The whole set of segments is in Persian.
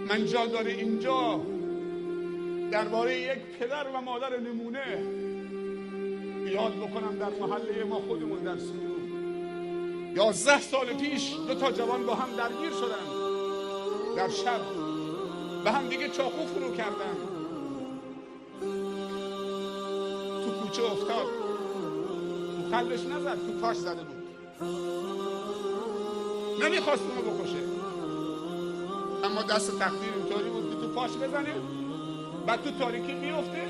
من جا داره اینجا درباره یک پدر و مادر نمونه یاد بکنم. در محله ما خودمون در سیرو 11 سال پیش 2 جوان با هم درگیر شدن، در شب به هم دیگه چاقو فرو کردن، تو کوچه افتاد، تو قلبش نزد، تو پاش زده بود، نمیخواست اونو بکشه، اما دست تقدیر اینطوری بود که تو پاش بزنه، بعد تو تاریکی میفته.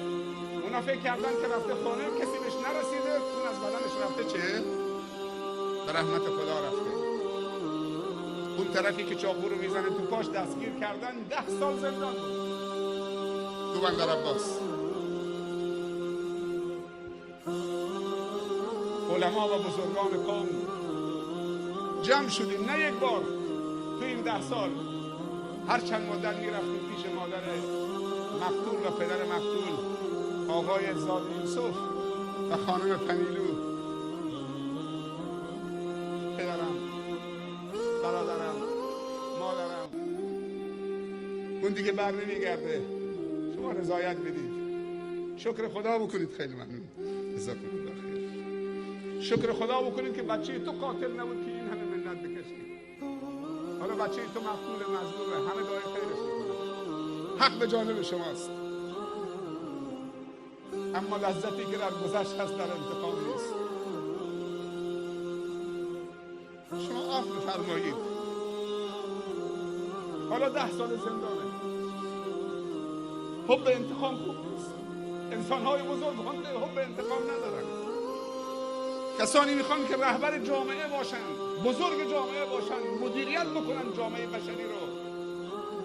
اونا فکر کردن که رفته خانه، کسی بهش نرسیده، اون از بدنش رفته چه؟ به رحمت خدا رفته. اون طرفی که چاقو رو میزنه تو پاش دستگیر کردن، 10 سال زندان تو بندر عباس. علما و بزرگان قوم جمع شدیم، نه یک بار، تو این 10 سال هر چند مدت میرفتیم پیش مادر مقتول و پدر مقتول، آقای زاد یوسف و خانم پنیلو. پدرم، برادرم، مادرم، اون دیگه بر نمیگرده، شما رضایت بدید. شکر خدا بکنید. خیلی ممنون، جزاکم الله خیر. شکر خدا بکنید که بچه تو قاتل نبود که این همه منت بکشید. حالا بچه تو مقتول مظلومه، همه دعای خیرش میکنن، حق به جانب شماست، اما لذتی که در گذشت هست در انتقام نیست. شما عفو فرمایید. حالا 10 سال زندانه. حب انتقام خوب نیست. انسان‌های بزرگ حب انتقام ندارن. کسانی میخوان که رهبر جامعه باشن، بزرگ جامعه باشن، مدیریت بکنن جامعه بشری رو،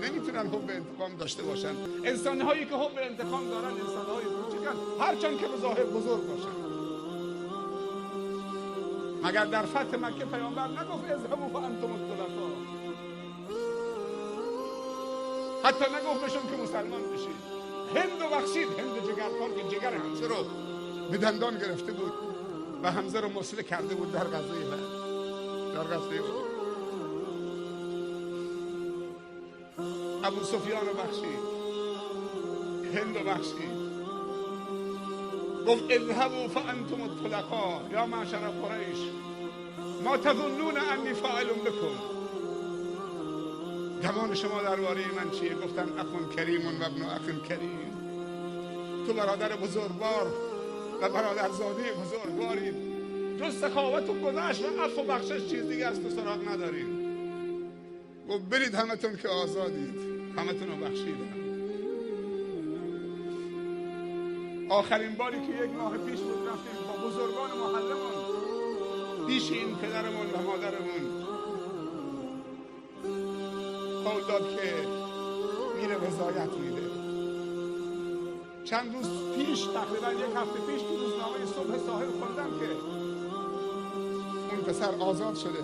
نمیتونن حب انتقام داشته باشن. انسان‌هایی که حب انتقام دارن انسان‌های کوچکن، هرچند که به ظاهر بزرگ باشن. مگر در فتح مکه پیامبر نگفت اذهبوا فانتم الطلقاء؟ حتی نگفت بهشون که مسلمان بشید. هند رو بخشید، هند جگرخوار که جگر حمزه رو به دندان گرفته بود و حمزه رو مسله کرده بود در غزوه بدر، در غزوه احد. ابو سفیان رو بخشید، هند رو بخشید. گفت اذهبوا فانتم الطلقاء یا معشر قریش ما تظنون انی فاعل بکم. گمان شما درباره من چیه؟ گفتن اخ کریم و ابن اخ کریم. تو برادر بزرگوار و برادرزاده بزرگواری، جز سخاوت و گذشت و عفو و بخشش چیز دیگه از تو سراغ نداریم. گفت برید همتون که آزادید، همتون رو بخشیدم. آخرین باری که 1 ماه پیش بود رفتیم با بزرگان محلمون پیش این پدرمون و مادرمون، قول داد که میره رضایت میده. چند روز پیش، تقریبا 1 هفته پیش، تو روزنامه صبح ساحل خوندم که اون پسر آزاد شده.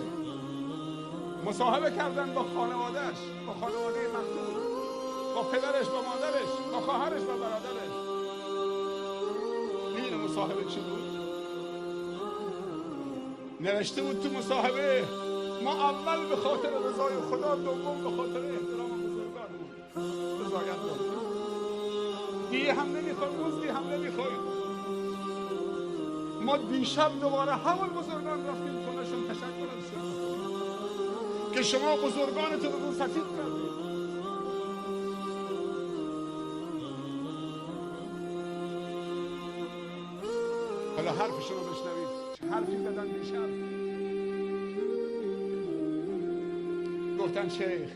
مصاحبه کردن با خانوادهش، با خانواده مقتول، با پدرش، با مادرش، با خواهرش و برادرش. میدونه مصاحبه چی بود؟ نوشته بود تو مصاحبه ما اول به خاطر رضای خدا، دوم به خاطر احترام بزرگانمون رضایت دادیم. دیگه هم نمیخوایم، مزدی هم نمیخوایم. ما دیشب دوباره همون بزرگان رفتیم خونه‌شون تشکر ازشون که شما بزرگانتون رو سفید کردید. حالا حرفشون رو بشنوید، چه حرفی زدن دیشب. گفتن شیخ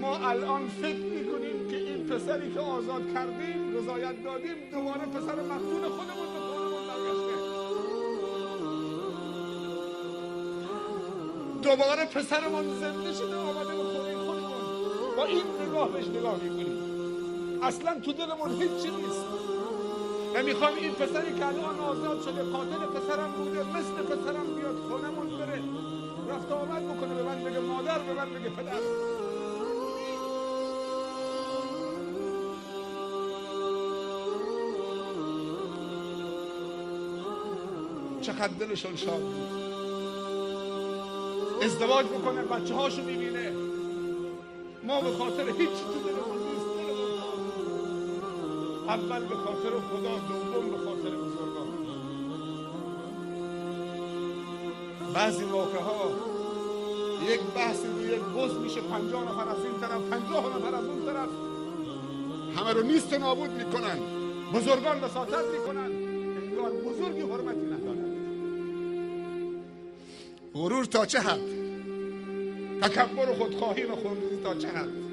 ما الان فکر میکنیم که این پسری که آزاد کردیم، رضایت دادیم، دوباره پسر مقتول خودمون به خودمون برگشته. دوباره پسرمون زنده شده آمده به خونه خودمون. با این نگاه بهش نگاه میکنیم. اصلا تو دلمون هیچی نیست. نمیخوام این پسری که الان آزاد شده، قاتل پسرم بوده، مثل پسرم بیاد خونمون بره رفت آمد بکنه، به من بگه مادر، به من بگه پدر. چقدر دلشون شاد بود. ازدواج بکنه، بچه هاشو میبینه، ما به خاطر هیچ چیز دلمون نیست. اول به خاطر خدا، دوم به خاطر بزرگان. بعضی موقع ها یک بحثی رو یک بز میشه 50 نفر از این طرف، 50 نفر از اون طرف، همه رو نیست و نابود میکنن، بزرگان وساطت میکنن، انگار بزرگی حرمتی ندارن. غرور تا چه حد؟ تکبر و خودخواهی و خودریزی تا چه حد؟